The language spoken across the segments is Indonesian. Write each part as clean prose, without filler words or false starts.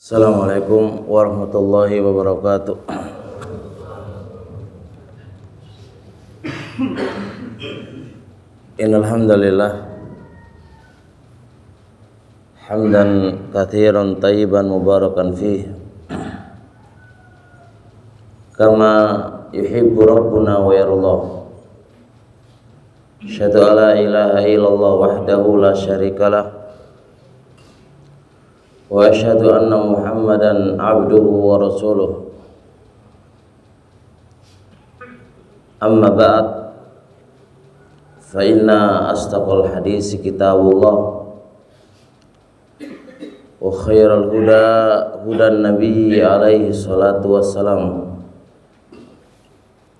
Assalamualaikum warahmatullahi wabarakatuh. Innal hamdalillah hamdan katsiran tayyiban mubarakan fihi kama yuhibbu rabbuna wa yardah. Asyhadu an la ilaha illallah wahdahu la syarikalah wa asyhadu anna Muhammadan abduhu wa rasuluh. Amma ba'd, fa inna asdaqal hadisi kitabullah wa khairal huda hudan nabiyyi alaihi salatu wassalam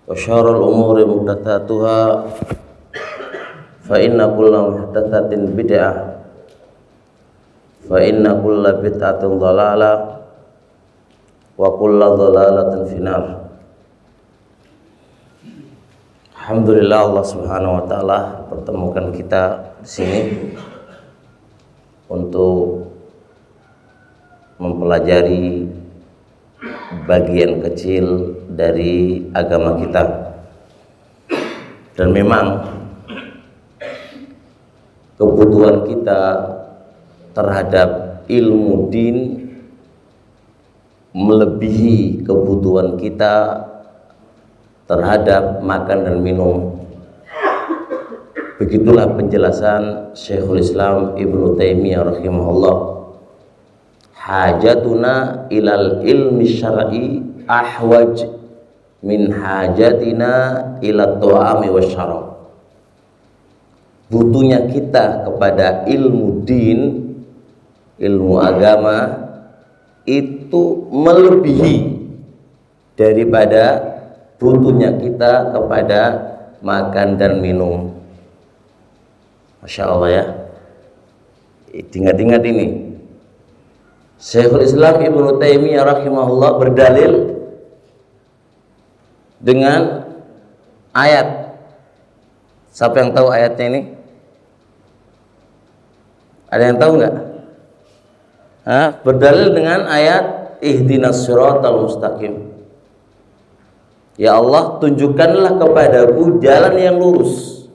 wa syarrul umuri muhdatsatuha fa inna kulla muhdatsatin bid'ah fa inna kulla bid'atin dhalalah wa kulla dhalalatin finnar. Alhamdulillah, Allah Subhanahu wa taala pertemukan kita di sini untuk mempelajari bagian kecil dari agama kita. Dan memang kebutuhan kita terhadap ilmu din melebihi kebutuhan kita terhadap makan dan minum. Begitulah penjelasan Syekhul Islam Ibnu Taimiyah rahimahullah. Hajatuna ilal ilmi syar'i ahwaj min hajatina ila ta'ami wasyarab. Butuhnya kita kepada ilmu din, ilmu agama itu melebihi daripada butuhnya kita kepada makan dan minum. Masya Allah ya. Ingat-ingat ini. Syekhul Islam Ibnu Taimiyah rahimahullah berdalil dengan ayat. Siapa yang tahu ayatnya ini? Ada yang tahu nggak? Berdalil dengan ayat ihdinas siratal mustaqim. Ya Allah, tunjukkanlah kepadaku jalan yang lurus.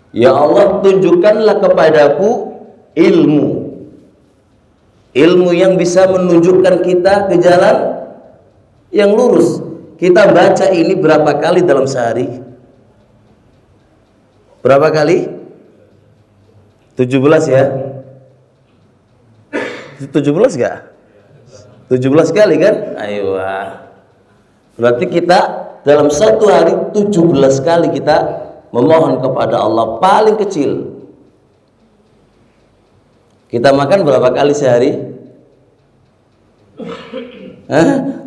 Ya Allah, tunjukkanlah kepadaku ilmu. Ilmu yang bisa menunjukkan kita ke jalan yang lurus. Kita baca ini berapa kali dalam sehari? Berapa kali? 17 ya? 17 enggak? 17 kali kan? Ayo. Berarti kita dalam satu hari 17 kali kita memohon kepada Allah paling kecil. Kita makan berapa kali sehari?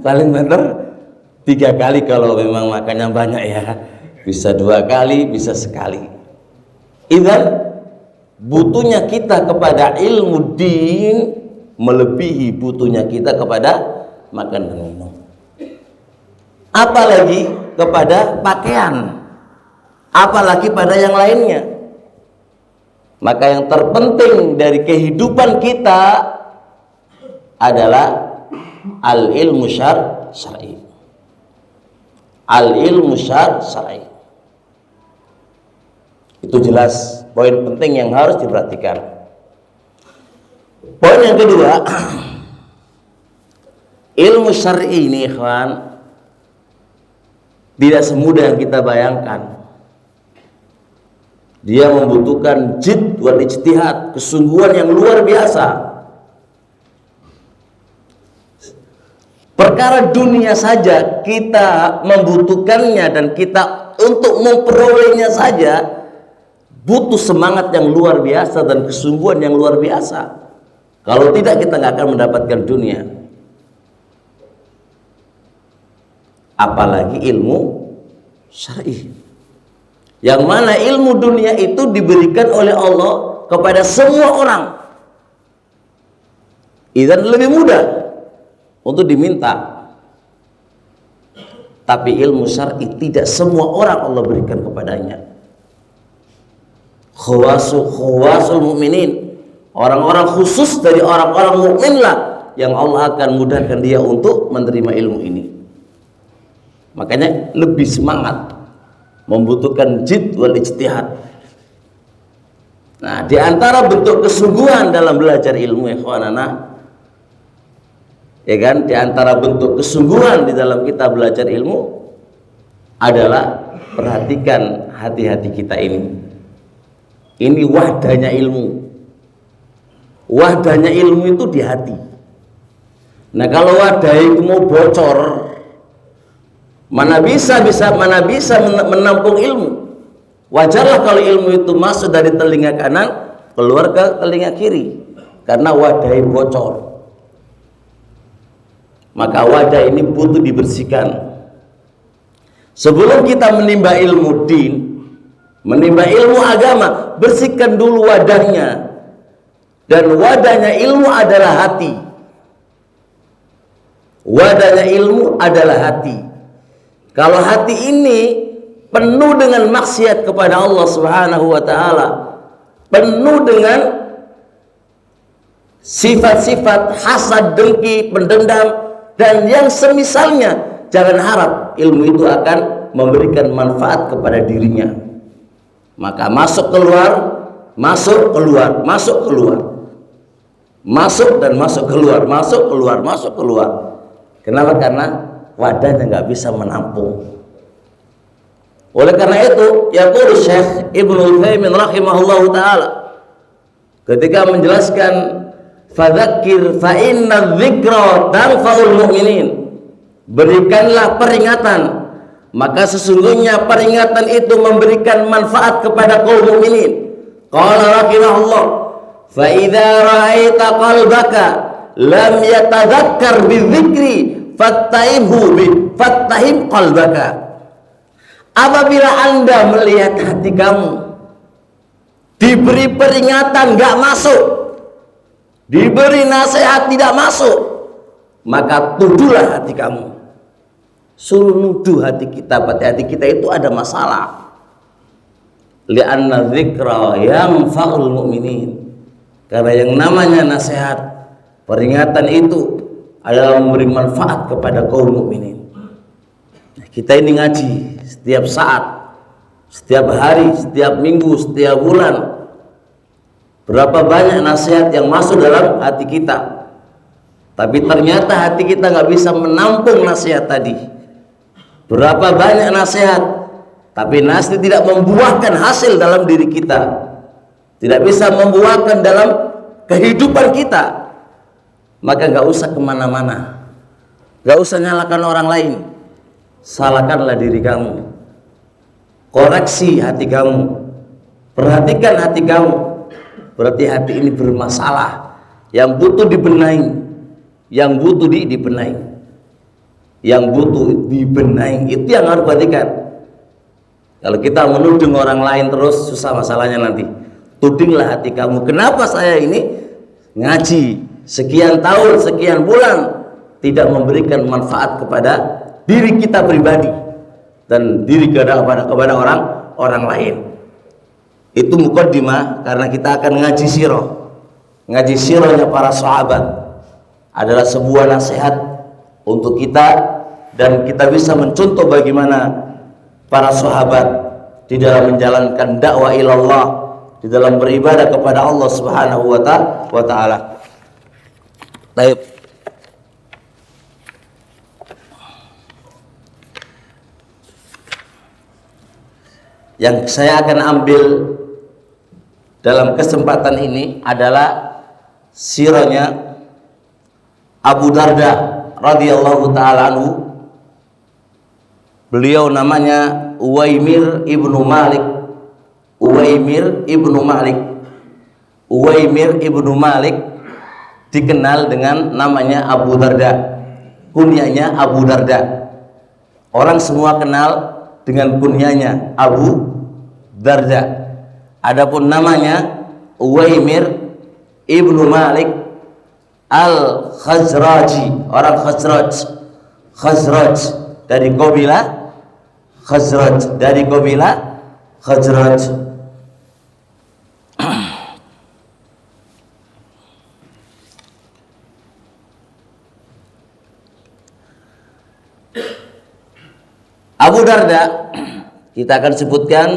Paling benar 3 kali kalau memang makannya banyak ya. Bisa 2 kali, bisa sekali. Idzan butuhnya kita kepada ilmu din melebihi butuhnya kita kepada makan dan minum. Apalagi kepada pakaian, apalagi pada yang lainnya. Maka yang terpenting dari kehidupan kita adalah al-ilmu syar'i. Al-ilmu syar'i. Itu jelas poin penting yang harus diperhatikan. Poin yang kedua, ilmu syar'i ini ikhwan tidak semudah yang kita bayangkan. Dia membutuhkan jid wal ijtihad, kesungguhan yang luar biasa. Perkara dunia saja kita membutuhkannya dan kita untuk memperolehnya saja butuh semangat yang luar biasa dan kesungguhan yang luar biasa. Kalau tidak kita nggak akan mendapatkan dunia. Apalagi ilmu syar'i, yang mana ilmu dunia itu diberikan oleh Allah kepada semua orang. Idzan lebih mudah untuk diminta. Tapi ilmu syar'i tidak semua orang Allah berikan kepadanya. Khawasul mu'minin, orang-orang khusus dari orang-orang mukminlah yang Allah akan mudahkan dia untuk menerima ilmu ini. Makanya lebih semangat, membutuhkan jid wal ijtihad. Nah, di antara bentuk kesungguhan dalam belajar ilmu, ikhwanana, ya kan, di antara bentuk kesungguhan di dalam kita belajar ilmu adalah perhatikan hati-hati kita ini. Ini wadahnya ilmu. Wadahnya ilmu itu di hati. Nah, kalau wadah itu mau bocor, mana bisa menampung ilmu. Wajarlah kalau ilmu itu masuk dari telinga kanan keluar ke telinga kiri, karena wadahnya bocor. Maka wadah ini butuh dibersihkan. Sebelum kita menimba ilmu din, menimba ilmu agama, bersihkan dulu wadahnya. Dan wadahnya ilmu adalah hati. Wadahnya ilmu adalah hati. Kalau hati ini penuh dengan maksiat kepada Allah Subhanahu wa taala, penuh dengan sifat-sifat hasad, dengki, pendendam dan yang semisalnya, jangan harap ilmu itu akan memberikan manfaat kepada dirinya. Maka masuk keluar, masuk keluar, masuk keluar, masuk dan masuk keluar, masuk keluar, masuk keluar. Kenapa? Karena wadahnya nggak bisa menampung. Oleh karena itu, yaqulu Syekh Ibnu Utsaimin rahimahullahu taala ketika menjelaskan fadzakir fa inna dzikra tanfa'ul mu'minin, berikanlah peringatan, maka sesungguhnya peringatan itu memberikan manfaat kepada kaum mukminin. Qala rahimahullah, fa idza ra'aita qalbaka lam yatadzakkar bidzikri fattahim qalbaka. Apabila Anda melihat hati kamu diberi peringatan nggak masuk, diberi nasihat tidak masuk, maka tuduhlah hati kamu. Suruh nuduh hati kita, hati kita itu ada masalah. Li'anna dzikra yanfa'ul mu'minin. Karena yang namanya nasihat, peringatan itu adalah memberi manfaat kepada kaum mukminin. Kita ini ngaji setiap saat, setiap hari, setiap minggu, setiap bulan. Berapa banyak nasihat yang masuk dalam hati kita, tapi ternyata hati kita nggak bisa menampung nasihat tadi. Berapa banyak nasihat, tapi nasihat tidak membuahkan hasil dalam diri kita, tidak bisa membuahkan dalam kehidupan kita. Maka nggak usah kemana-mana, nggak usah nyalakan orang lain, salahkanlah diri kamu, koreksi hati kamu, perhatikan hati kamu. Berarti hati ini bermasalah, yang butuh dibenahi, yang butuh dibenahi, yang butuh dibenahi, itu yang harus perhatikan. Kalau kita menuding orang lain terus, susah masalahnya nanti. Tudinglah hati kamu. Kenapa saya ini ngaji sekian tahun, sekian bulan tidak memberikan manfaat kepada diri kita pribadi dan diri kepada orang lain? Itu mukaddimah, karena kita akan ngaji sirah. Ngaji sirahnya para sahabat adalah sebuah nasihat untuk kita, dan kita bisa mencontoh bagaimana para sahabat di dalam menjalankan dakwah ilallah, di dalam beribadah kepada Allah Subhanahu wa taala. Baik. Yang saya akan ambil dalam kesempatan ini adalah sirahnya Abu Darda radhiyallahu taala anhu. Beliau namanya Uwaimir ibnu Malik. Uwaimir ibnu Malik. Uwaimir ibnu Malik dikenal dengan namanya Abu Darda. Kunyanya Abu Darda. Orang semua kenal dengan kunyanya Abu Darda. Adapun namanya Uwaimir ibnu Malik al-Khazraji, orang Khazraj dari kabilah Khazraj. Abu Darda, kita akan sebutkan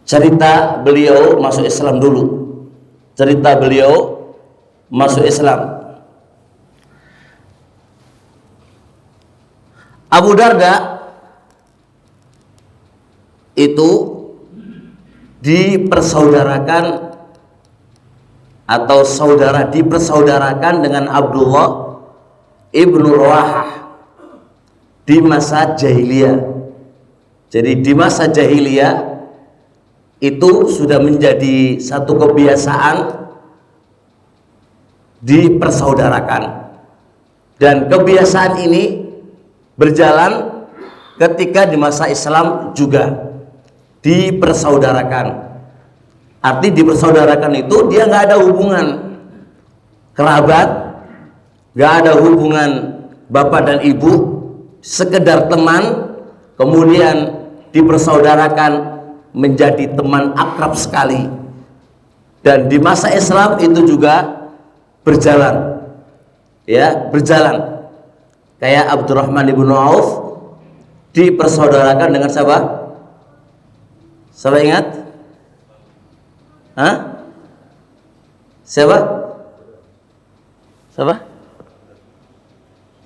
cerita beliau masuk Islam dulu. Cerita beliau masuk Islam. Abu Darda itu dipersaudarakan atau dipersaudarakan dengan Abdullah ibnu Rawahah di masa jahiliyah. Jadi di masa jahiliyah itu sudah menjadi satu kebiasaan dipersaudarakan, dan kebiasaan ini berjalan ketika di masa Islam juga dipersaudarakan. Arti dipersaudarakan itu dia nggak ada hubungan kerabat, nggak ada hubungan bapak dan ibu, sekedar teman, kemudian dipersaudarakan menjadi teman akrab sekali. Dan di masa Islam itu juga berjalan, ya, berjalan. Kayak Abdurrahman ibnu Auf dipersaudarakan dengan siapa? Siapa ingat? Hah? Siapa? Siapa?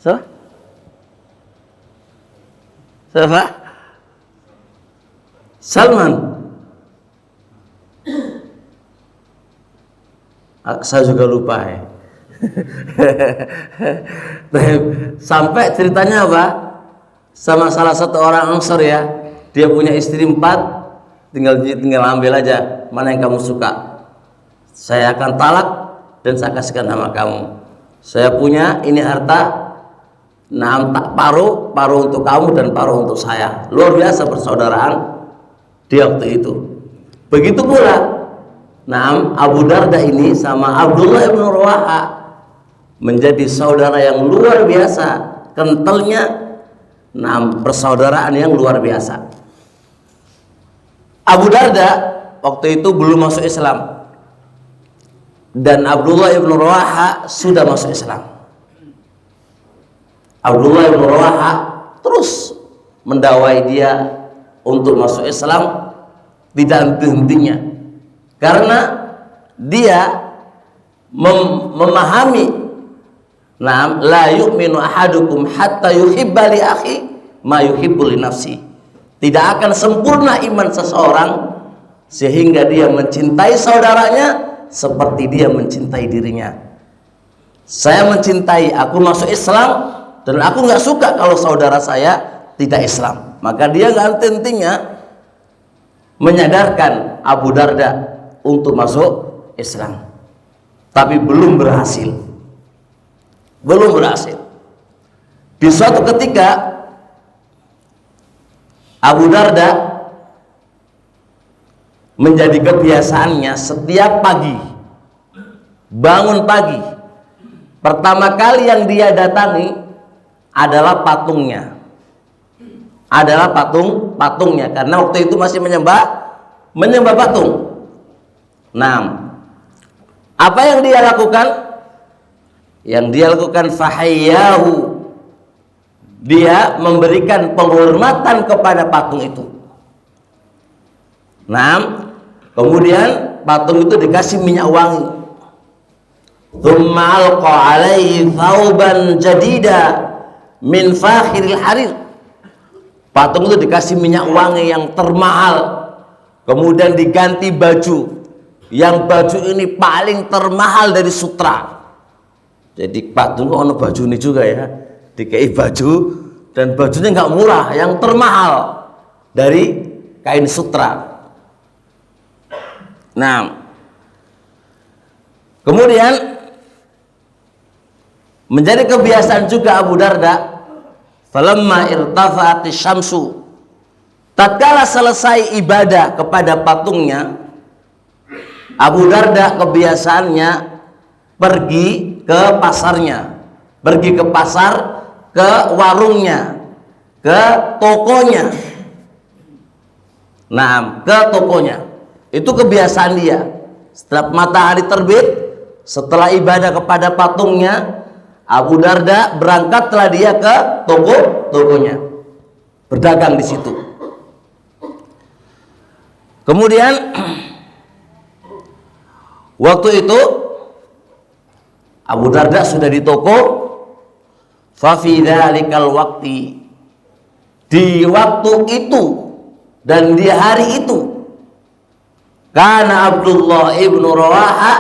Siapa? Siapa? Salman. Saya juga lupa ya. Sampai ceritanya apa? Sama salah satu orang Ansor ya. Dia punya istri 4, tinggal ambil aja mana yang kamu suka. Saya akan talak dan saya kasihkan sama kamu. Saya punya ini harta, tak paruh untuk kamu dan paruh untuk saya. Luar biasa persaudaraan di waktu itu. Begitu pula Abu Darda ini sama Abdullah ibnu Rawahah menjadi saudara yang luar biasa, kentalnya persaudaraan yang luar biasa. Abu Darda waktu itu belum masuk Islam, dan Abdullah ibnu Rawahah sudah masuk Islam. Abdullah ibnu Rawahah terus mendawai dia untuk masuk Islam, tidak henti-hentinya, karena dia memahami la yu'minu ahadukum hatta yuhibba li akhi ma yuhibbu li nafsi. Tidak akan sempurna iman seseorang sehingga dia mencintai saudaranya seperti dia mencintai dirinya. Saya mencintai, aku masuk Islam, dan aku nggak suka kalau saudara saya tidak Islam. Maka dia nggak henti-hentinya menyadarkan Abu Darda untuk masuk Islam, tapi belum berhasil. Di suatu ketika Abu Darda menjadi kebiasaannya setiap pagi, bangun pagi, pertama kali yang dia datangi adalah patungnya. Karena waktu itu masih menyembah patung. Apa yang dia lakukan? Yang dia lakukan fahayyahu, dia memberikan penghormatan kepada patung itu. Kemudian patung itu dikasih minyak wangi. Tsumma alqa alaihi thawban jadida min fakhiril harir. Patung itu dikasih minyak wangi yang termahal, kemudian diganti baju, yang baju ini paling termahal dari sutra. Jadi patung kok ono baju ini juga ya, dikei baju, dan bajunya nggak murah, yang termahal dari kain sutra. Kemudian menjadi kebiasaan juga Abu Darda, falamma irtafa'ati syamsu, tatkala selesai ibadah kepada patungnya, Abu Darda kebiasaannya pergi ke pasarnya, pergi ke pasar, ke warungnya, ke tokonya. Ke tokonya. Itu kebiasaan dia. Setelah matahari terbit, setelah ibadah kepada patungnya, Abu Darda berangkatlah dia ke tokonya. berdagang di situ. Kemudian waktu itu Abu Darda sudah di toko. Fa fi dzalikal waqti, di waktu itu dan di hari itu, kana Abdullah ibnu Rawaha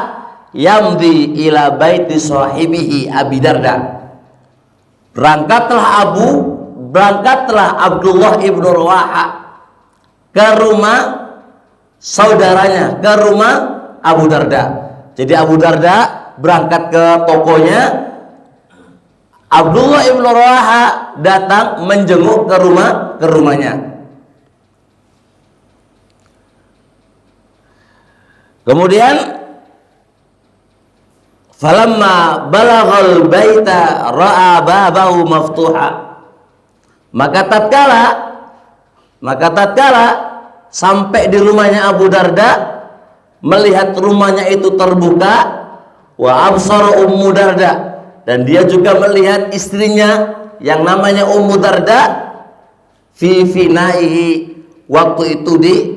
yamdi ila baiti sahibihi Abi Darda. Berangkatlah Abdullah ibnu Rawaha ke rumah saudaranya, ke rumah Abu Darda. Jadi Abu Darda berangkat ke tokonya, Abdullah ibnu Rawaha datang menjenguk ke rumahnya. Kemudian falamma balaghal baita ra'a babahu maftuha. Maka tatkala sampai di rumahnya Abu Darda, melihat rumahnya itu terbuka, wa absara Ummu Darda, dan dia juga melihat istrinya yang namanya Ummu Darda fi finaihi, waktu itu di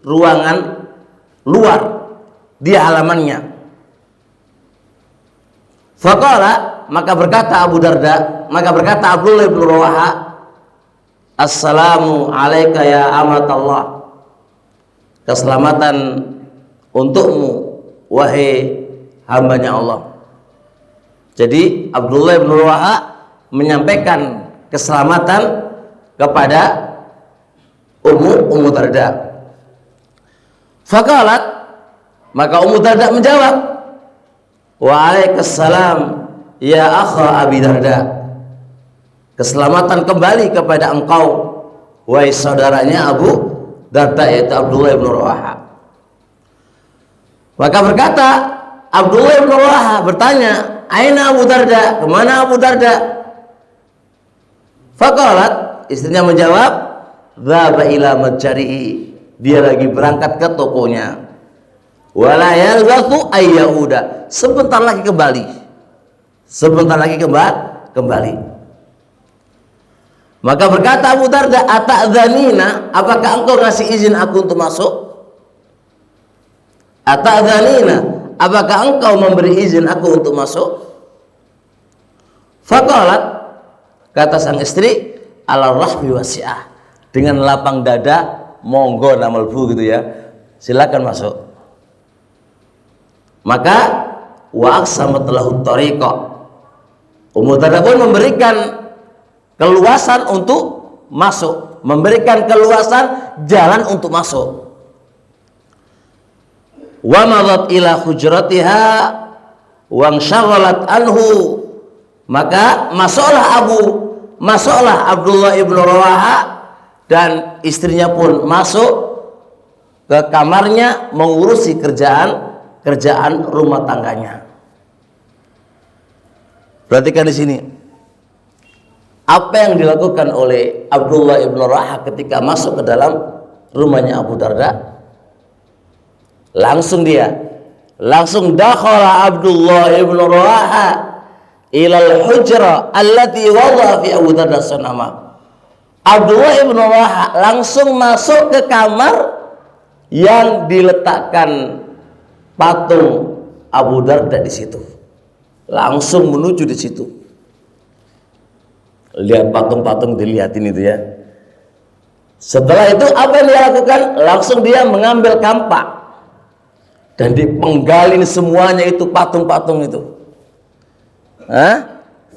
ruangan luar, di halamannya. Faqala, maka berkata Abdullah bin Rawaha, assalamu alayka ya amatallah, keselamatan untukmu wahai hambanya Allah. Jadi Abdullah bin Rawaha menyampaikan keselamatan kepada Ummu Darda. Faqalat, maka Ummu Darda menjawab, waalaikumsalam ya akha Abi Darda, keselamatan kembali kepada engkau wahai saudaranya Abu Darda, yaitu Abdullah bin Rawaha. Maka berkata Abdullah bin Rawaha, bertanya, aina Abu Darda, kemana Abu Darda? Faqalat, istrinya menjawab, dzaba ila matjarihi, dia lagi berangkat ke tokonya. Wala yalbathu ayyauda, sebentar lagi kembali. Maka berkata Abu Darda, ata'dzanina, apakah engkau ngasih izin aku untuk masuk? Ata'dzanina, apakah engkau memberi izin aku untuk masuk? Faqalat, kata sang istri, ala rahbi wasi'ah, dengan lapang dada, monggo namal bu, gitu ya, silakan masuk. Maka wa aqsamat lahu tariqa, Ummu Darda pun memberikan keluasan untuk masuk, memberikan keluasan jalan untuk masuk. Wa madat ila hujratiha wa anshaghalat anhu, maka masuklah Abdullah ibnu Rawaha dan istrinya pun masuk ke kamarnya mengurusi kerjaan rumah tangganya. Perhatikan di sini apa yang dilakukan oleh Abdullah ibn Rawaha ketika masuk ke dalam rumahnya Abu Darda. Langsung dakhala Abdullah ibn Rawaha ilal hujra allati wada'a fi Abu Darda sanama. Abdullah ibn Rawaha langsung masuk ke kamar yang diletakkan patung Abu Darda di situ. Langsung menuju di situ. Lihat patung-patung, dilihatin itu ya. Setelah itu apa yang dia lakukan? Langsung dia mengambil kampak dan dipenggalin semuanya itu patung-patung itu.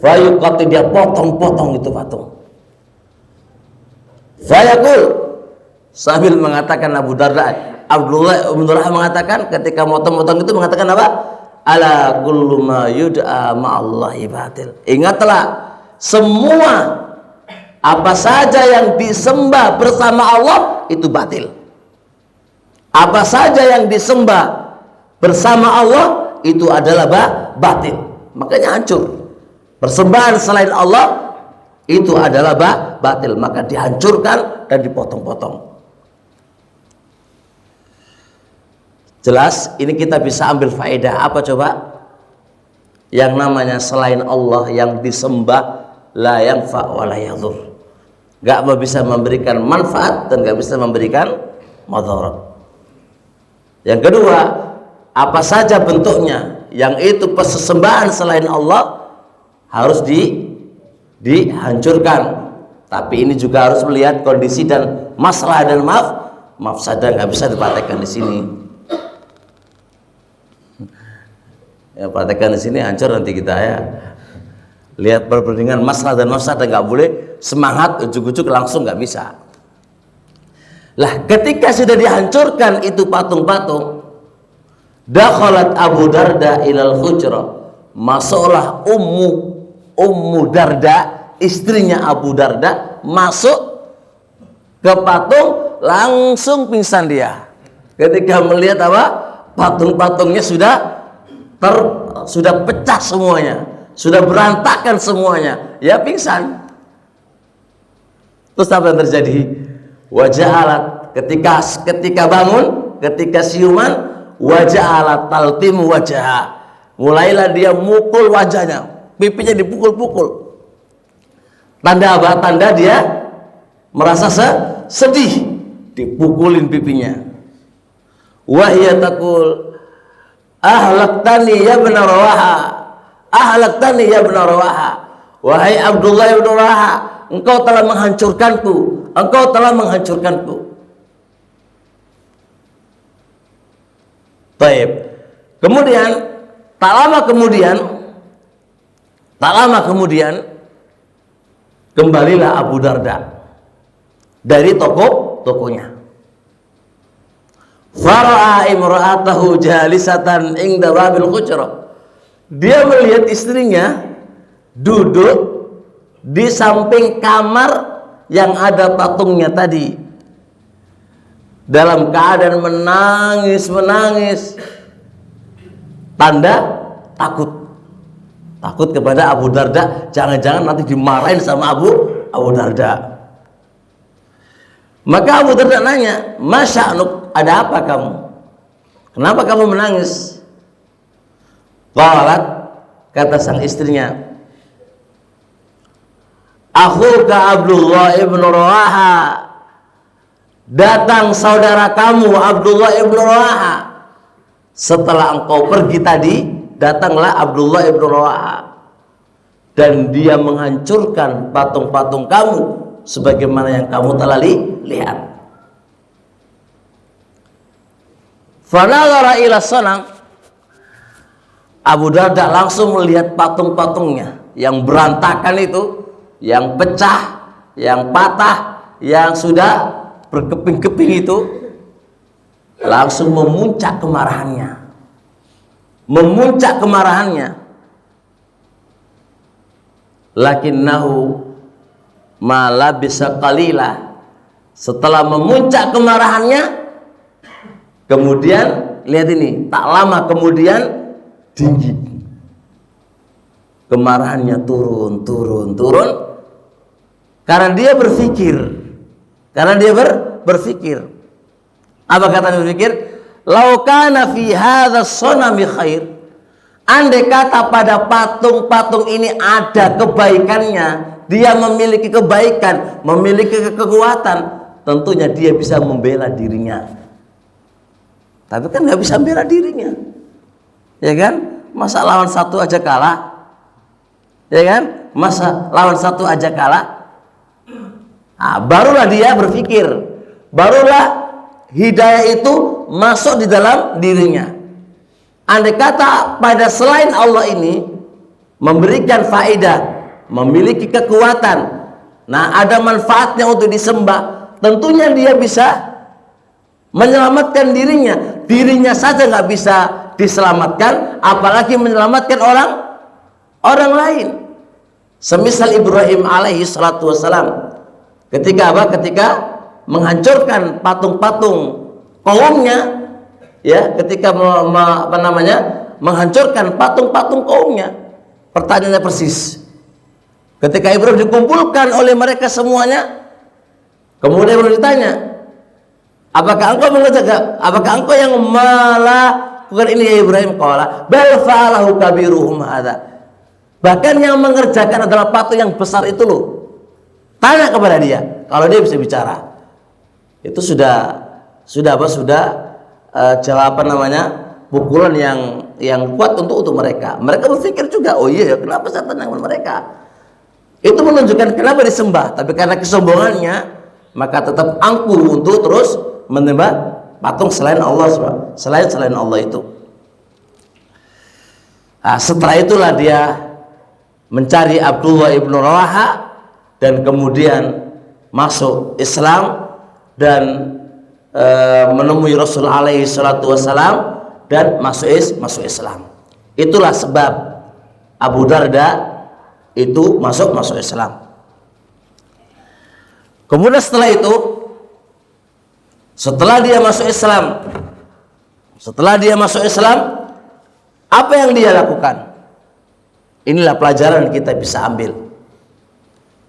Fayuqati, dia potong-potong itu patung. Fayaqul, sambil mengatakan Abu Darda, Abdullah bin Rawaha mengatakan ketika motong-motong itu mengatakan apa? Ala kullu ma yud'a ma'allahi batil. Ingatlah, semua apa saja yang disembah bersama Allah itu batil. Apa saja yang disembah bersama Allah itu adalah batil. Makanya hancur. Persembahan selain Allah itu adalah batil, maka dihancurkan dan dipotong-potong. Jelas, ini kita bisa ambil faedah apa coba? Yang namanya selain Allah yang disembah la yanfa wa la yadhur, nggak bisa memberikan manfaat dan nggak bisa memberikan madarat. Yang kedua, apa saja bentuknya yang itu persembahan selain Allah harus dihancurkan. Tapi ini juga harus melihat kondisi dan masalah dan mafsadah, nggak bisa dipraktekkan di sini. Ya, praktekkan di sini hancur nanti kita ya. Lihat perbandingan masalah dan mafsadah, nggak boleh semangat ujuk-ujuk langsung, nggak bisa. Lah ketika sudah dihancurkan itu patung-patung, dakhalat Abu Darda ilal hujra, masuklah Ummu Darda, istrinya Abu Darda, masuk ke patung, langsung pingsan dia. Ketika melihat apa? Patung-patungnya sudah pecah semuanya, sudah berantakan semuanya, ya pingsan. Terus apa yang terjadi? Wajah alat ketika bangun, ketika siuman, wajah alat taltimu wajah, mulailah dia mukul wajahnya, pipinya dipukul-pukul. Tanda apa? Tanda dia merasa sedih, dipukulin pipinya. Wahya taqul ahlaktani ya ibn Rawaha, ahlaktani ya ibn Rawaha, wahai Abdullah ibn Rawaha, engkau telah menghancurkanku, engkau telah menghancurkanku. Baik. Kemudian tak lama kemudian kembalilah Abu Darda dari tokonya. Fara'a imra'atahu jalisatan inda babil hujrah. Dia melihat istrinya duduk di samping kamar yang ada patungnya tadi, dalam keadaan menangis, tanda takut kepada Abu Darda, jangan-jangan nanti dimarahin sama Abu Darda. Maka Abu Darda nanya, "Masya'nuk, ada apa kamu? Kenapa kamu menangis?" Qalat, kata sang istrinya, "Akhuka Abdullah ibn Rawaha, datang saudara kamu Abdullah ibn Rawaha. Setelah engkau pergi tadi, datanglah Abdullah ibn Rawaha, dan dia menghancurkan patung-patung kamu sebagaimana yang kamu telah lihat." Fanazara ila sanam. Abu Darda langsung melihat patung-patungnya yang berantakan itu, yang pecah, yang patah, yang sudah berkeping-keping itu, langsung memuncak kemarahannya. Lakinnahu ma labisa qalila. Setelah memuncak kemarahannya, kemudian lihat ini, tak lama kemudian dingin. Kemarahannya turun karena dia berpikir. Apa kata dia berpikir? Lau kana fi hadza sanami khair. Andai kata pada patung-patung ini ada kebaikannya, dia memiliki kebaikan, memiliki kekuatan, tentunya dia bisa membela dirinya. Tapi kan nggak bisa membela dirinya, ya kan? Masa lawan satu aja kalah, ya kan? Masa lawan satu aja kalah. Nah, barulah dia berpikir, barulah hidayah itu masuk di dalam dirinya. Andai kata pada selain Allah ini memberikan faedah, memiliki kekuatan, nah ada manfaatnya untuk disembah, tentunya dia bisa menyelamatkan dirinya saja nggak bisa diselamatkan, apalagi menyelamatkan orang lain. Semisal Ibrahim alaihi salatu wassalam, ketika menghancurkan patung-patung kaumnya, ya, ketika menghancurkan patung-patung kaumnya, pertanyaannya persis. Ketika Ibrahim dikumpulkan oleh mereka semuanya, kemudian Ibrahim ditanya, apakah engkau mengerjakan? Apakah engkau yang melakukan ini ya Ibrahim? Qala bal fa'alahu kabiruhum hadza. Bahkan yang mengerjakan adalah patung yang besar itu loh. Tanya kepada dia, kalau dia bisa bicara. Itu sudah jawaban namanya, pukulan yang kuat untuk mereka. Mereka berpikir juga, oh iya ya, kenapa saya tanya kepada mereka? Itu menunjukkan kenapa disembah, tapi karena kesombongannya, maka tetap angkuh untuk terus menyembah patung selain Allah, selain Allah itu. Nah, setelah itulah dia mencari Abdullah ibnu Rawaha dan kemudian masuk Islam dan menemui Rasul alaihi salatu wassalam dan masuk Islam. Itulah sebab Abu Darda itu masuk Islam. Kemudian setelah dia masuk Islam, apa yang dia lakukan? Inilah pelajaran kita bisa ambil.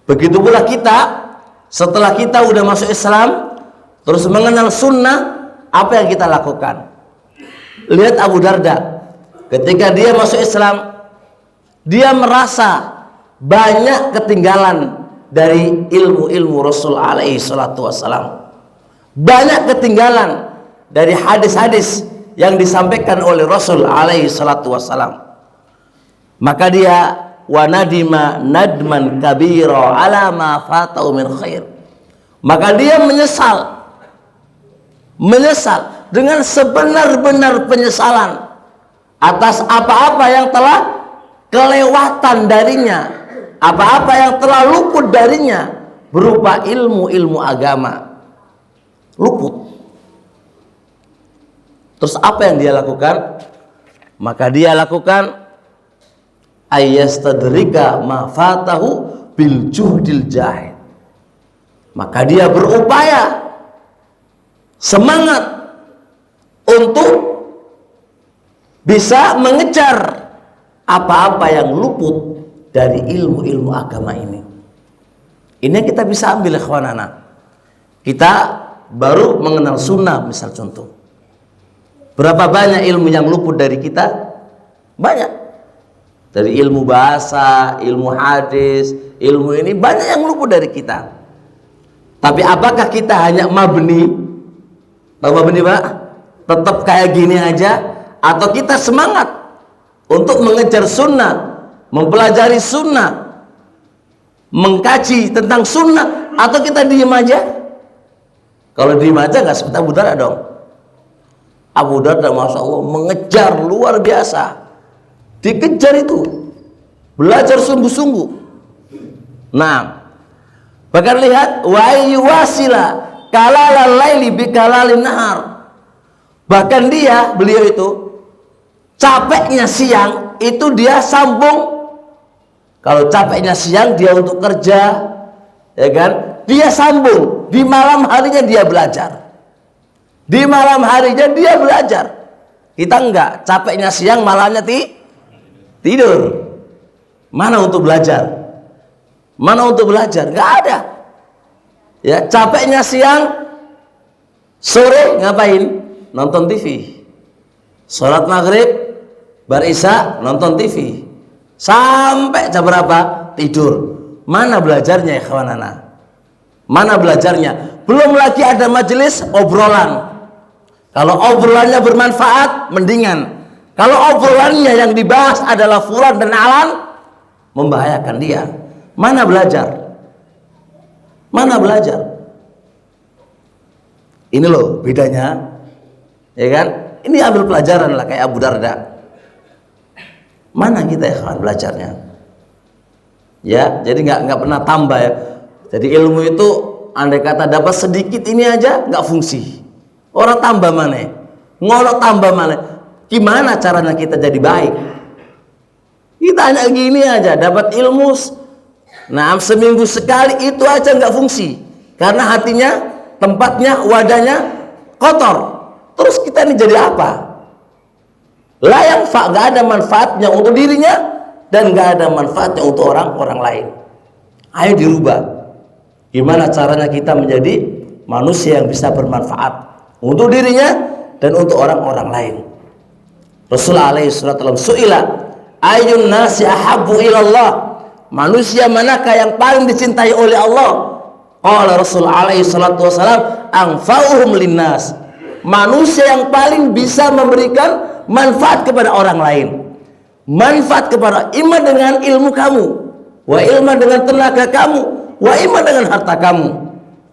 Begitu pula kita, setelah kita udah masuk Islam, terus mengenal sunnah, apa yang kita lakukan? Lihat Abu Darda, ketika dia masuk Islam, dia merasa banyak ketinggalan dari ilmu Rasul alaihi salatu wassalam. Banyak ketinggalan dari hadis-hadis yang disampaikan oleh Rasul alaihi salatu wassalam. Maka dia wanadima nadman kabira ala ma fatau min khair. Maka dia menyesal dengan sebenar-benar penyesalan atas apa-apa yang telah kelewatan darinya, apa-apa yang telah luput darinya berupa ilmu agama. Luput. Terus apa yang dia lakukan? Maka dia lakukan ayyastadrika ma fatahu bil juhdil jahid. Maka dia berupaya, semangat untuk bisa mengejar apa-apa yang luput dari ilmu agama ini. Ini yang kita bisa ambil, ikhwanana. Kita baru mengenal sunnah, misal contoh. Berapa banyak ilmu yang luput dari kita? Banyak. Dari ilmu bahasa, ilmu hadis, ilmu ini banyak yang luput dari kita. Tapi apakah kita hanya mabni? Tahu mabni, Pak? Tetap kayak gini aja? Atau kita semangat untuk mengejar sunnah, mempelajari sunnah, mengkaji tentang sunnah, atau kita diem aja? Kalau diem aja nggak seperti Abu Darda dong. Abu Darda Masya Allah mengejar luar biasa, dikejar itu, belajar sungguh-sungguh. Nah, bahkan lihat wa yuwasila kalalal laili bikalalin nahar. Bahkan beliau itu capeknya siang itu dia sambung. Kalau capeknya siang dia untuk kerja, ya kan? Dia sambung. Di malam harinya dia belajar. Di malam harinya dia belajar. Kita enggak, capeknya siang, malamnya tidur. Mana untuk belajar? Mana untuk belajar? Enggak ada. Ya, capeknya siang, sore ngapain? Nonton TV. Sholat maghrib, berisya, nonton TV. Sampai jam berapa? Tidur. Mana belajarnya, ikhwanana? Mana belajarnya? Belum lagi ada majelis obrolan. Kalau obrolannya bermanfaat, mendingan. Kalau obrolannya yang dibahas adalah fulan dan alan, membahayakan dia. Mana belajar? Mana belajar? Ini loh bedanya, ya kan? Ini ambil pelajaran lah kayak Abu Darda. Mana kita ya belajarnya? Ya, jadi nggak pernah tambah ya. Jadi ilmu itu andai kata dapat sedikit ini aja nggak fungsi. Orang tambah mana? Ngolok tambah mana? Gimana caranya kita jadi baik? Kita hanya gini aja dapat ilmu. Nah, seminggu sekali itu aja nggak fungsi. Karena hatinya, tempatnya, wadahnya kotor. Terus kita ini jadi apa? Nggak ada manfaatnya untuk dirinya dan nggak ada manfaatnya untuk orang lain. Ayo dirubah. Gimana caranya kita menjadi manusia yang bisa bermanfaat untuk dirinya dan untuk orang-orang lain. Rasulullah alaihi wasallam su'ila ayyun nasi ahabbu ilallah, Manusia manakah yang paling dicintai oleh Allah? Qala Rasul alaihi salatu wasalam, anfa'uhum linnas. Manusia yang paling bisa memberikan manfaat kepada orang lain. Manfaat kepada imma dengan ilmu kamu, wa ilma dengan tenaga kamu, wa imma dengan harta kamu.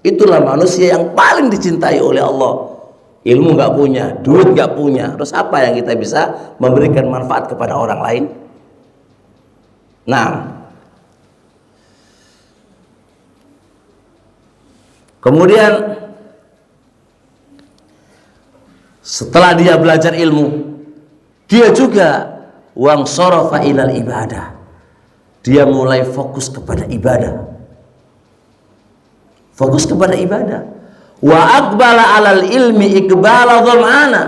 Itulah manusia yang paling dicintai oleh Allah. Ilmu nggak punya, duit nggak punya, terus apa yang kita bisa memberikan manfaat kepada orang lain? Nah, kemudian setelah dia belajar ilmu, dia juga wang sorofa ilal ibadah. Dia mulai fokus kepada ibadah. Fokus kepada ibadah. Wa aqbala alal ilmi iqbala dhamana.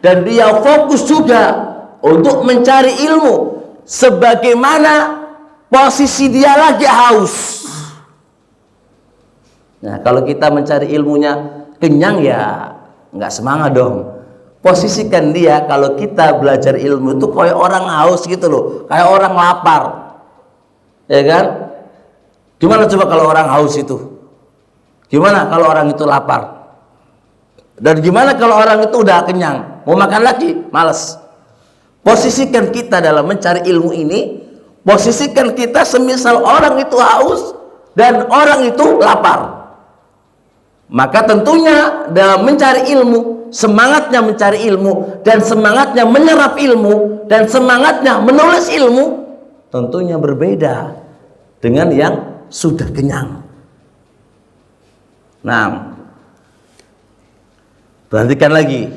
Dan dia fokus juga untuk mencari ilmu sebagaimana posisi dia lagi haus. Nah, kalau kita mencari ilmunya kenyang ya nggak semangat dong. Posisikan dia kalau kita belajar ilmu itu kayak orang haus gitu loh, kayak orang lapar, ya kan? Gimana coba kalau orang haus itu? Gimana kalau orang itu lapar? Dan gimana kalau orang itu udah kenyang, mau makan lagi, males? Posisikan kita dalam mencari ilmu ini, posisikan kita semisal orang itu haus dan orang itu lapar. Maka tentunya dalam mencari ilmu, semangatnya mencari ilmu dan semangatnya menyerap ilmu dan semangatnya menulis ilmu tentunya berbeda dengan yang sudah kenyang. Nah, perhatikan lagi.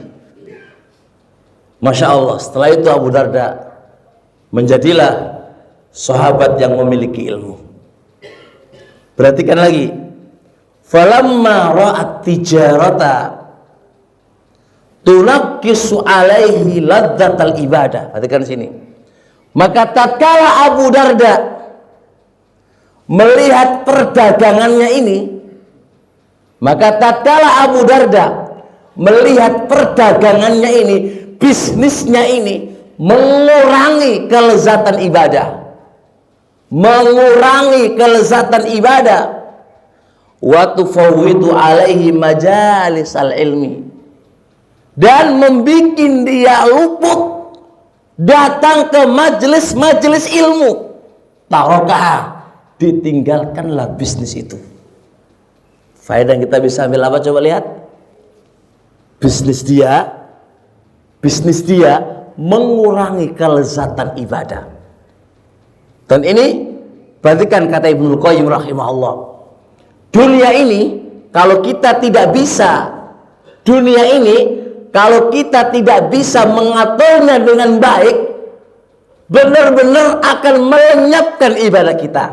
Masya Allah, setelah itu Abu Darda menjadilah sahabat yang memiliki ilmu. Perhatikan lagi. Falamma ra'at tijarata tunaqqisu alaihi ladzatal ibadah. Perhatikan sini. Maka tatkala Abu Darda melihat perdagangannya ini, maka tatkala Abu Darda melihat perdagangannya ini, bisnisnya ini mengurangi kelezatan ibadah. Mengurangi kelezatan ibadah. Wa tufawwidu alaihi majalis al-ilmi. Dan membuat dia luput datang ke majelis-majelis ilmu. Tarokah, ditinggalkanlah bisnis itu. Faedah yang kita bisa ambil apa? Coba lihat. Bisnis dia mengurangi kelezatan ibadah. Dan ini perhatikan kata Ibnu Qayyim rahimahullah. Dunia ini kalau kita tidak bisa, dunia ini kalau kita tidak bisa mengaturnya dengan baik, benar-benar akan melenyapkan ibadah kita.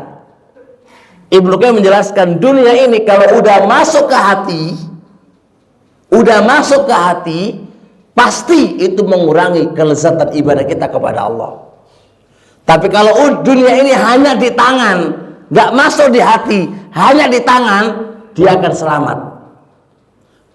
Ibnu Qayyim menjelaskan dunia ini kalau udah masuk ke hati, pasti itu mengurangi kelezatan ibadah kita kepada Allah. Tapi kalau dunia ini hanya di tangan, nggak masuk di hati, hanya di tangan, dia akan selamat.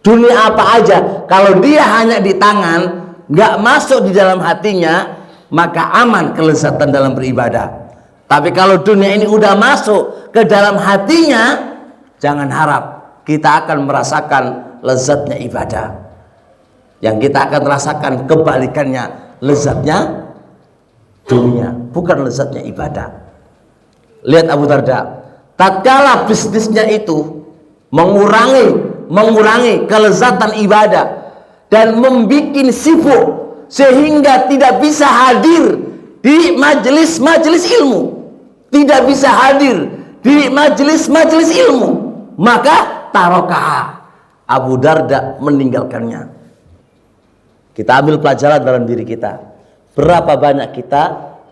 Dunia apa aja, kalau dia hanya di tangan, nggak masuk di dalam hatinya, maka aman kelezatan dalam beribadah. Tapi kalau dunia ini udah masuk ke dalam hatinya, jangan harap kita akan merasakan lezatnya ibadah. Yang kita akan rasakan kebalikannya, lezatnya dunia, bukan lezatnya ibadah. Lihat Abu Darda, tatkala bisnisnya itu mengurangi kelezatan ibadah dan membuat sibuk sehingga tidak bisa hadir di majelis-majelis ilmu, tidak bisa hadir di majelis-majelis ilmu, maka tarokah, Abu Darda meninggalkannya. Kita ambil pelajaran dalam diri kita. Berapa banyak kita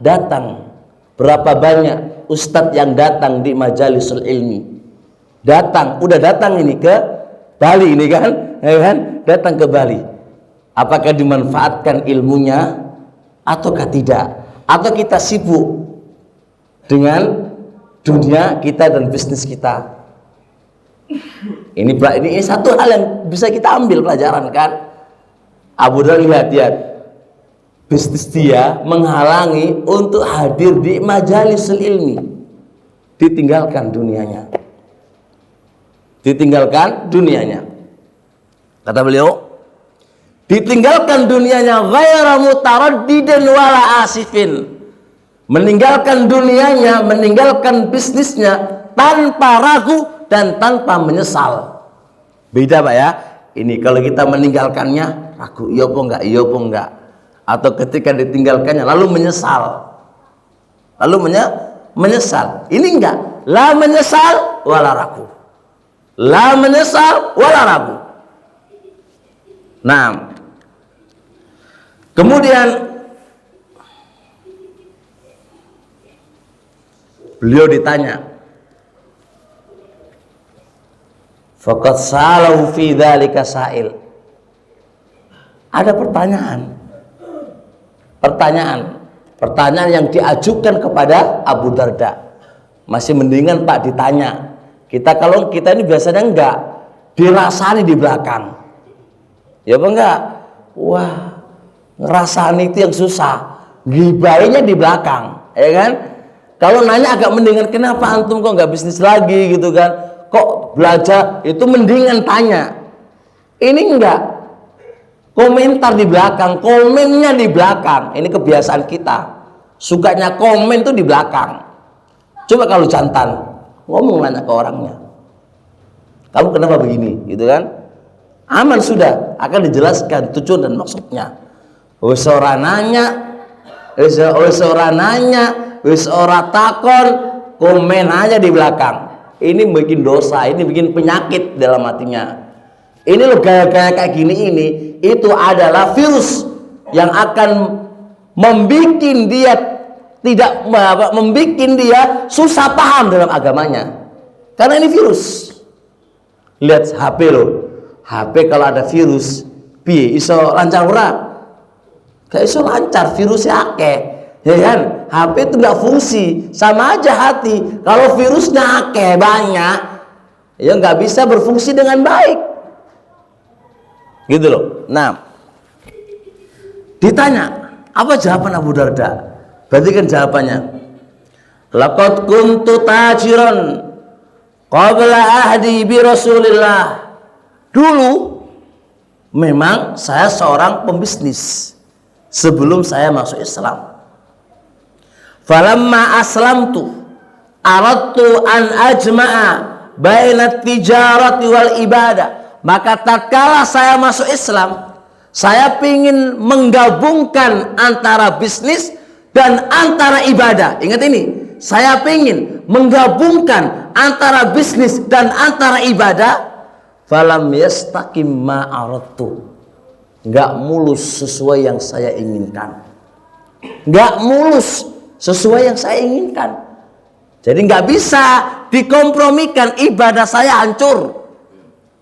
datang, berapa banyak ustadz yang datang di majalisul ilmi, udah datang ini ke Bali ini kan, ya kan? Datang ke Bali. Apakah dimanfaatkan ilmunya ataukah tidak? Atau kita sibuk dengan dunia kita dan bisnis kita? Ini satu hal yang bisa kita ambil pelajaran kan? Abu Darda lihat, bisnis dia menghalangi untuk hadir di majalisul ilmi. ditinggalkan dunianya. Ditinggalkan dunianya. Kata beliau, ditinggalkan dunianya ghaira mutaraddidin wala asifin. Meninggalkan dunianya, meninggalkan bisnisnya tanpa ragu dan tanpa menyesal. Beda Pak ya. Ini kalau kita meninggalkannya ragu, iya apa enggak, iya apa enggak. Atau ketika ditinggalkannya lalu menyesal. Lalu menyesal. Ini enggak. La menyesal wala ragu. La menyesal wala ragu. Nah, kemudian beliau ditanya, faqad salahu fi dzalika sa'il. Ada pertanyaan yang diajukan kepada Abu Darda. Masih mendingan Pak ditanya. Kalau kita ini biasanya enggak dirasani di belakang. Ya apa enggak? Wah, ngerasani itu yang susah. Gibainya di belakang, ya kan? Kalau nanya agak mendingan, kenapa antum kok nggak bisnis lagi gitu kan? Kok belajar? Itu mendingan tanya. Ini enggak. Komentar di belakang, komennya di belakang. Ini kebiasaan kita. Sukanya komen tuh di belakang. Coba kalau jantan, ngomong nanya ke orangnya. Kamu kenapa begini? Gitu kan? Aman sudah, akan dijelaskan tujuan dan maksudnya. Wis ora nanya, wis ora takon, komen aja di belakang. Ini bikin dosa, ini bikin penyakit dalam hatinya. Ini loh gaya-gaya kayak gini ini, itu adalah virus yang akan membuat dia susah paham dalam agamanya. Karena ini virus. Lihat HP loh. HP kalau ada virus, piye iso lancar ora? Gak iso lancar, virusnya akeh. Ya kan? HP itu enggak fungsi, sama aja hati. Kalau virusnya akeh banyak, ya nggak bisa berfungsi dengan baik. Gitu loh. Nah, ditanya, apa jawaban Abu Darda? Berarti kan jawabannya, laqad kuntu tajiran qabla ahdi bi Rasulillah. Dulu memang saya seorang pembisnis sebelum saya masuk Islam. Falamma aslamtu aradtu an ajma'a baina tijarati wal ibadah. Maka tatkala saya masuk Islam, saya ingin menggabungkan antara bisnis dan antara ibadah. Ingat ini, saya ingin menggabungkan antara bisnis dan antara ibadah. Falam yastaqim ma aradtu. Enggak mulus sesuai yang saya inginkan. Enggak mulus sesuai yang saya inginkan. Jadi enggak bisa dikompromikan. Ibadah saya hancur.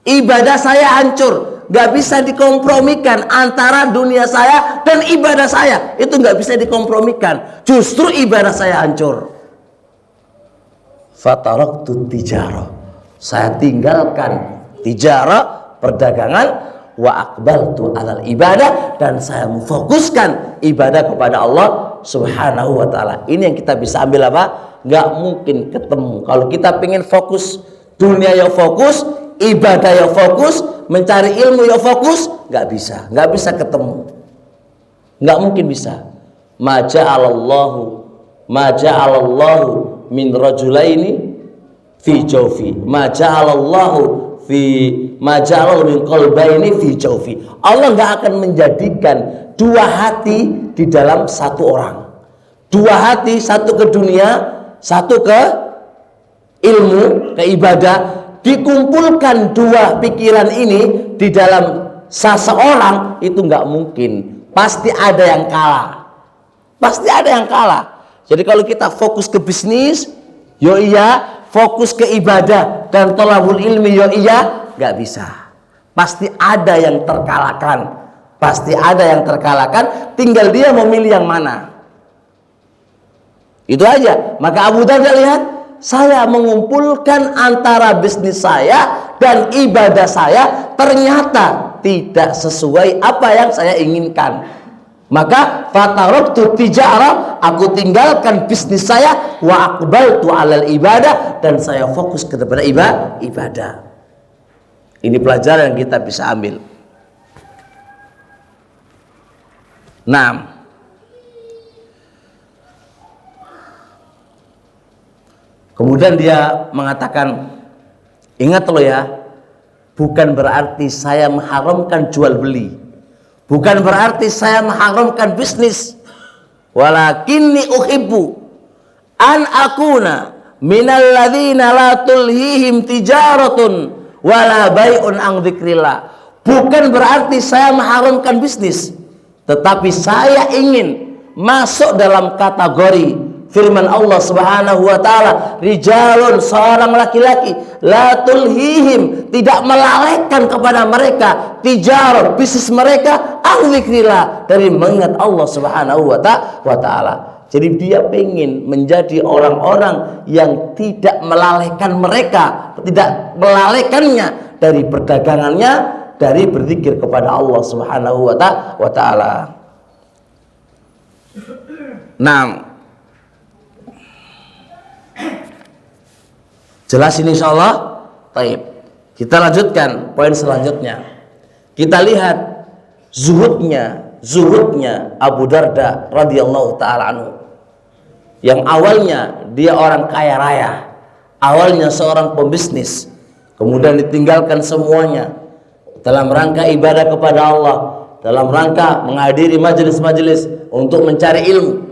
Ibadah saya hancur. Enggak bisa dikompromikan antara dunia saya dan ibadah saya. Itu enggak bisa dikompromikan. Justru ibadah saya hancur. Fataraktu tijarah. Saya tinggalkan tijarah, perdagangan, wa aqbaltu alal ibadah, dan saya memfokuskan ibadah kepada Allah Subhanahu wa ta'ala. Ini yang kita bisa ambil apa? Nggak mungkin ketemu. Kalau kita pengen fokus dunia ya fokus, ibadah ya fokus, mencari ilmu ya fokus, nggak bisa ketemu. Nggak mungkin bisa. Ma ja'alallahu min rajulaini fi jawfi. Ma ja'alallahu min qalbaini fi jawfi. Allah nggak akan menjadikan dua hati di dalam satu orang. Dua hati, satu ke dunia, satu ke ilmu, ke ibadah. Dikumpulkan dua pikiran ini di dalam seseorang, itu nggak mungkin. Pasti ada yang kalah. Pasti ada yang kalah. Jadi kalau kita fokus ke bisnis, yo iya, fokus ke ibadah dan thalabul ilmi, yo iya, nggak bisa. Pasti ada yang terkalahkan. Pasti ada yang terkalahkan. Tinggal dia memilih yang mana. Itu aja. Maka Abu Darda lihat, saya mengumpulkan antara bisnis saya dan ibadah saya, ternyata tidak sesuai apa yang saya inginkan. Maka fataraktu tijarah, aku tinggalkan bisnis saya, wa aqbaltu 'alal ibadah, dan saya fokus kepada ibadah. Ini pelajaran yang kita bisa ambil. Nah, kemudian dia mengatakan, ingat loh ya, bukan berarti saya mengharamkan jual beli, bukan berarti saya mengharamkan bisnis, walakinni uhibbu an akuna minal ladzina la tulhihim tijaratun wala bai'un an dzikrillah. Bukan berarti saya mengharamkan bisnis, tetapi saya ingin masuk dalam kategori firman Allah Subhanahu wa taala, rijalun, seorang laki-laki, la tulhihim, tidak melalaikan kepada mereka, tijarah, bisnis mereka, an dzikrillah, dari mengingat Allah Subhanahu wa taala. Jadi dia ingin menjadi orang-orang yang tidak melalaikan mereka, tidak melalaikannya dari perdagangannya, dari berzikir kepada Allah Subhanahu wa taala. Nah, jelas ini insyaallah. Baik, kita lanjutkan poin selanjutnya. Kita lihat zuhudnya Abu Darda radhiyallahu taala anhu. Yang awalnya dia orang kaya raya, awalnya seorang pembisnis, kemudian ditinggalkan semuanya dalam rangka ibadah kepada Allah, dalam rangka menghadiri majelis-majelis untuk mencari ilmu.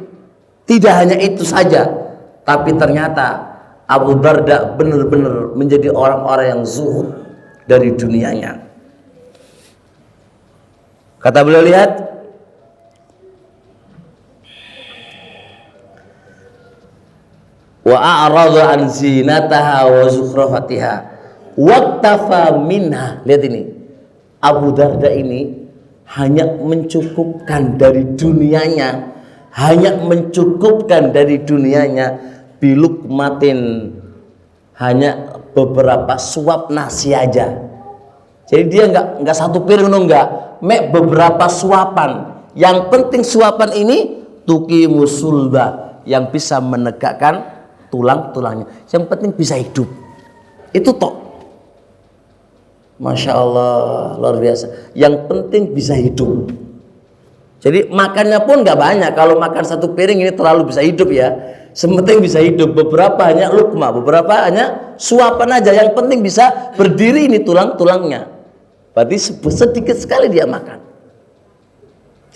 Tidak hanya itu saja, tapi ternyata Abu Darda benar-benar menjadi orang-orang yang zuhud dari dunianya. Kata beliau, lihat, wa a'rada an zinataha wa zukhrafatiha waqtafa minha. Lihat ini, Abu Darda ini hanya mencukupkan dari dunianya, bilukmatin, hanya beberapa suap nasi aja. Jadi dia enggak satu piring, enggak, beberapa suapan. Yang penting suapan ini tuqimu sulba, yang bisa menegakkan tulang-tulangnya. Yang penting bisa hidup. Itu tok. Masya Allah, luar biasa. Yang penting bisa hidup. Jadi makannya pun nggak banyak. Kalau makan satu piring ini terlalu bisa hidup ya. Sementing bisa hidup. Beberapa hanya lukma, beberapa hanya suapan aja. Yang penting bisa berdiri ini tulang-tulangnya. Berarti sedikit sekali dia makan.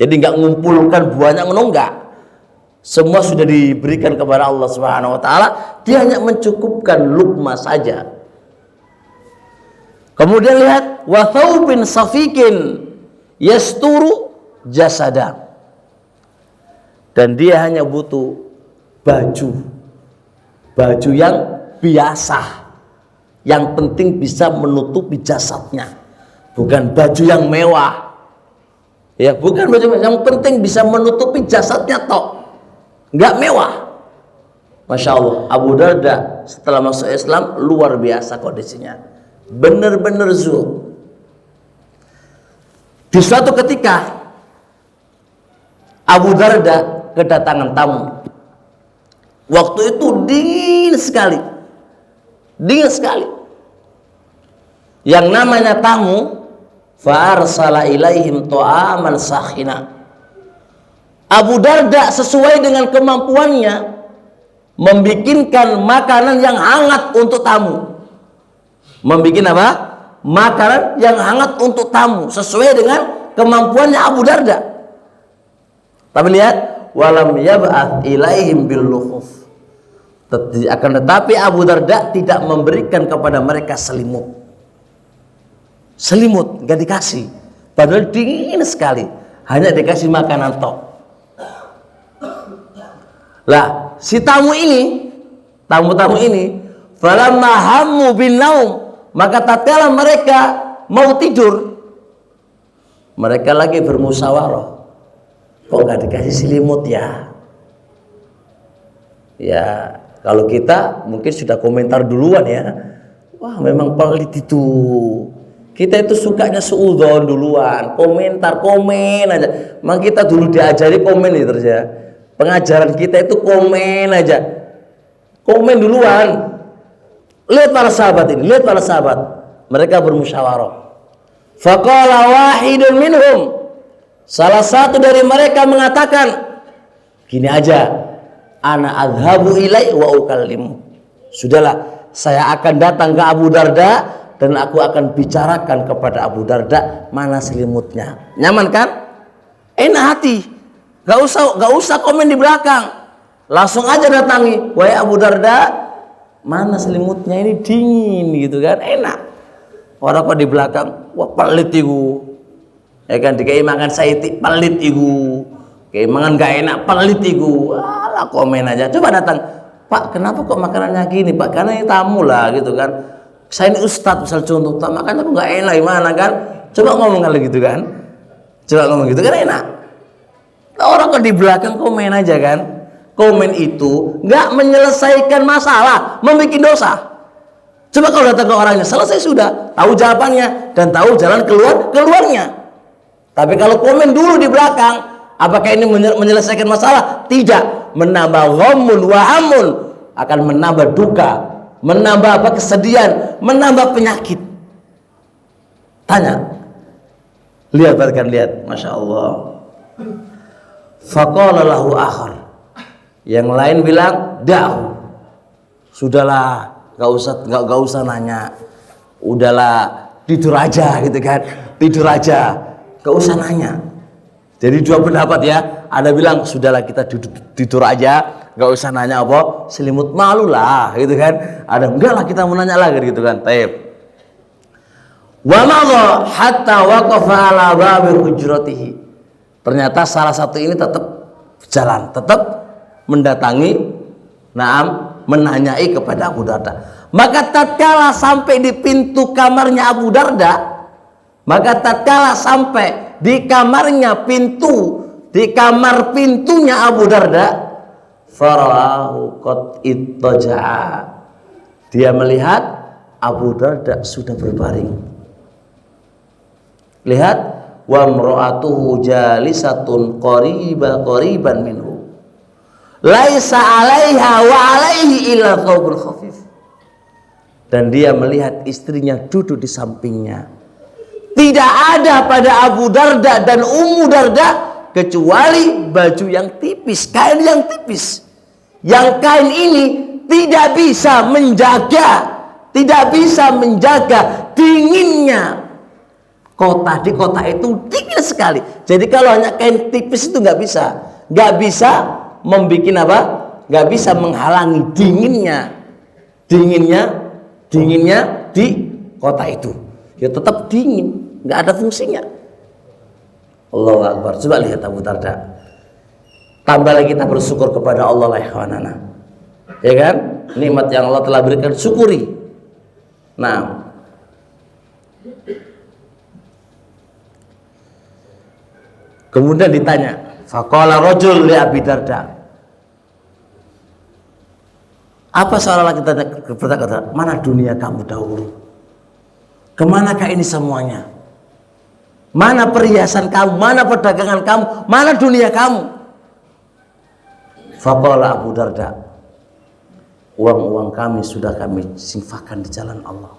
Jadi nggak ngumpulkan banyak, enggak. Semua sudah diberikan kepada Allah Subhanahu wa taala. Dia hanya mencukupkan lukma saja. Kemudian lihat, wa thawbin safikin yasturu jasada, dan dia hanya butuh baju yang biasa, yang penting bisa menutupi jasadnya, bukan baju yang mewah ya, bukan baju yang penting bisa menutupi jasadnya tok, nggak mewah. Masya Allah, Abu Darda setelah masuk Islam luar biasa kondisinya, benar-benar zuhud. Di suatu ketika Abu Darda kedatangan tamu. Waktu itu dingin sekali. Yang namanya tamu, fa'arsala ilaihim ta'aman sakhina. Abu Darda sesuai dengan kemampuannya membikinkan makanan yang hangat untuk tamu. Membikin apa? Makanan yang hangat untuk tamu sesuai dengan kemampuannya Abu Darda. Tapi lihat, walam yab'ats ilaihim bil luhuf. Akan tetapi Abu Darda tidak memberikan kepada mereka selimut. Selimut enggak dikasih. Padahal dingin sekali. Hanya dikasih makanan tok. Lah, si tamu ini, falamma hammu bin naum, maka tatkala mereka mau tidur, mereka lagi bermusyawarah. Kok nggak dikasih selimut ya? Ya, kalau kita mungkin sudah komentar duluan ya. Wah, memang pelit itu. Kita itu sukanya suudzon duluan, komen aja. Memang kita dulu diajari komen ya terus ya. Pengajaran kita itu komen aja. Komen duluan. Lihat para sahabat ini, lihat para sahabat. Mereka bermusyawarah. Faqala wahidun minhum. Salah satu dari mereka mengatakan, gini aja, ana adhabu ilai wa ukallimu. Sudahlah, saya akan datang ke Abu Darda dan aku akan bicarakan kepada Abu Darda mana selimutnya. Nyaman kan? Enak hati. Gak usah komen di belakang. Langsung aja datangi. Wahai Abu Darda, mana selimutnya, ini dingin gitu kan? Enak. Orang kok di belakang, wah pelit iku. Ya kan, dikai makan saiti pelit iku. Kayak makan gak enak pelit iku. Alah, komen aja. Coba datang. Pak, kenapa kok makanannya gini, Pak? Karena ini tamu lah gitu kan. Saya ini ustadz misal contoh, makanya aku nggak enak gimana kan? Coba ngomong kali gitu kan? Coba ngomong gitu kan enak. Orang kok di belakang komen aja kan? Komen itu nggak menyelesaikan masalah, membuat dosa. Coba kalau datang ke orangnya, selesai sudah, tahu jawabannya dan tahu jalan keluarnya. Tapi kalau komen dulu di belakang, apakah ini menyelesaikan masalah? Tidak, menambah ghammun wa hamun, akan menambah duka, menambah apa, kesedihan, menambah penyakit. Tanya, lihat masya Allah. Faqala lahu akhar, yang lain bilang, dah, sudahlah, gak usah nanya, udahlah tidur aja gitu kan, tidur aja, gak usah nanya. Jadi dua pendapat ya, ada bilang sudahlah kita tidur aja, gak usah nanya apa, selimut malu lah gitu kan. Ada enggak lah kita mau nanya lagi gitu kan. Taib. Wa madha hatta waqafa ala babi hujratihi. Ternyata salah satu ini tetap jalan, tetap mendatangi, menanyai kepada Abu Darda. Maka tatkala sampai di pintu kamarnya Abu Darda, maka tatkala sampai di kamarnya di kamar pintunya Abu Darda, farahu qad ittaja'a, dia melihat Abu Darda sudah berbaring. Lihat, wa imra'atuhu jalisatun qariban minhu laisa 'alaiha wa 'alaihi illa thawbun khafif. Dan dia melihat istrinya duduk di sampingnya. Tidak ada pada Abu Darda dan Ummu Darda kecuali baju yang tipis, kain yang tipis. Yang kain ini tidak bisa menjaga dinginnya kota. Di kota itu dingin sekali. Jadi kalau hanya kain tipis itu nggak bisa membikin apa? Nggak bisa menghalangi dinginnya di kota itu. Ya tetap dingin, nggak ada fungsinya. Allahu Akbar. Coba lihat Abu Darda. Tambah lagi kita bersyukur kepada Allah lah ikhwanana. Ya kan? Nikmat yang Allah telah berikan, syukuri. Nah, kemudian ditanya, faqala rajul li Abi Darda. Apa seorang laki berkata, mana dunia kamu dahulu? Kemanakah ini semuanya? Mana perhiasan kamu? Mana perdagangan kamu? Mana dunia kamu? Faqala Abu Darda, uang-uang kami sudah kami infakkan di jalan Allah.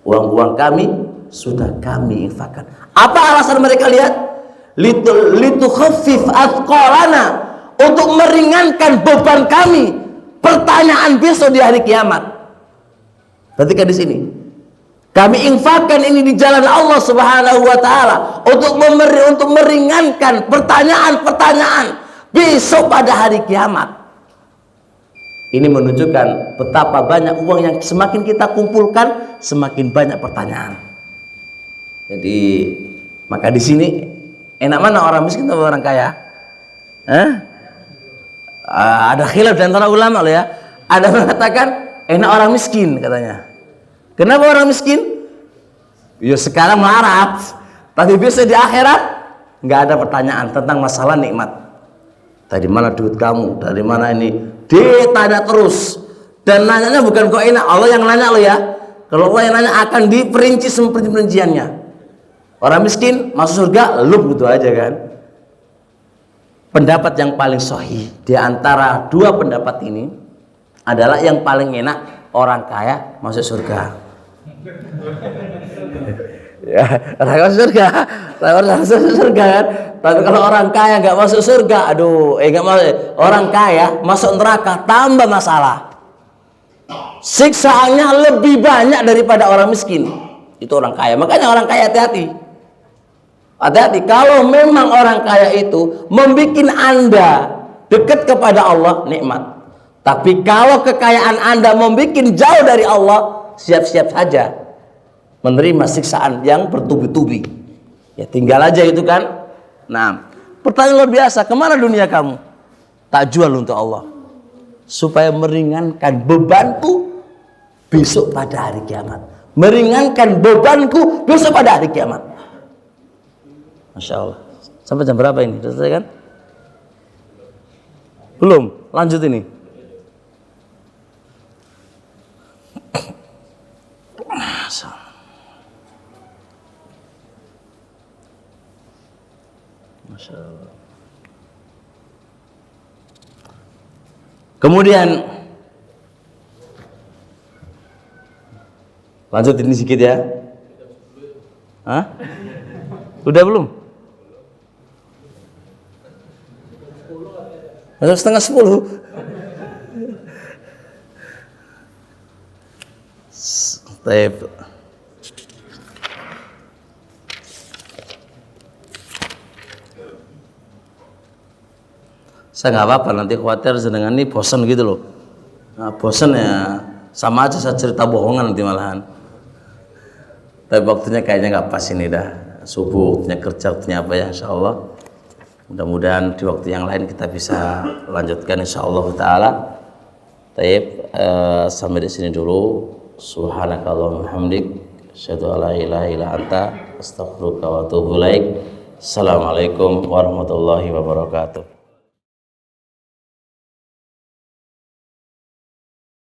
Uang-uang kami sudah kami infakkan. Apa alasan mereka? Lihat, litukhaffif athqalana, untuk meringankan beban kami pertanyaan besok di hari kiamat. Perhatikan di sini, kami infakkan ini di jalan Allah Subhanahu wa taala untuk meringankan pertanyaan-pertanyaan besok pada hari kiamat. Ini menunjukkan betapa banyak uang yang semakin kita kumpulkan, semakin banyak pertanyaan. Jadi, maka di sini enak mana orang miskin atau orang kaya? Ada khilaf di antara ulama loh ya. Ada yang mengatakan enak orang miskin katanya. Kenapa orang miskin? Ya sekarang melarat, tapi biasa di akhirat nggak ada pertanyaan tentang masalah nikmat. Dari mana duit kamu? Dari mana ini? Ditanya terus. Dan nanyanya bukan kok enak, Allah yang nanya lo ya. Kalau Allah yang nanya akan diperinci seperti perinciannya. Orang miskin masuk surga, lu gitu aja kan. Pendapat yang paling sahih di antara dua pendapat ini adalah yang paling enak orang kaya masuk surga. Ya, orang masuk surga, orang masuk surga kan. Tapi kalau orang kaya nggak masuk surga, aduh, nggak masuk. Orang kaya masuk neraka tambah masalah. Siksaannya lebih banyak daripada orang miskin. Itu orang kaya. Makanya orang kaya hati-hati. Hati-hati. Kalau memang orang kaya itu membuat Anda dekat kepada Allah, nikmat. Tapi kalau kekayaan Anda membuat jauh dari Allah, siap-siap saja menerima siksaan yang bertubi-tubi. Ya tinggal aja itu kan. Nah, pertanyaan luar biasa, kemana dunia kamu? Tak jual untuk Allah, supaya meringankan bebanku besok pada hari kiamat. Meringankan bebanku besok pada hari kiamat. Masya Allah. Sampai jam berapa ini? Sudah selesai kan? Belum? Lanjut ini. Masya Allah. Kemudian lanjut ini sedikit ya. Hah? Udah belum? Masuk setengah 10. Baik. Saya nggak apa-apa, nanti khawatir dengan ini bosan gitu loh. Nah, bosan ya sama aja saya cerita bohongan nanti malahan. Tapi waktunya kayaknya nggak pas ini dah. Subuh, waktunya kerja, waktunya apa ya, insya Allah. Mudah-mudahan di waktu yang lain kita bisa lanjutkan insya Allah Ta'ala. Taib, sampai di sini dulu. Subhanakallahumma hamdik, asyhadu an la ilaha illa anta, astaghfiruka wa atubu ilaik. Assalamualaikum warahmatullahi wabarakatuh.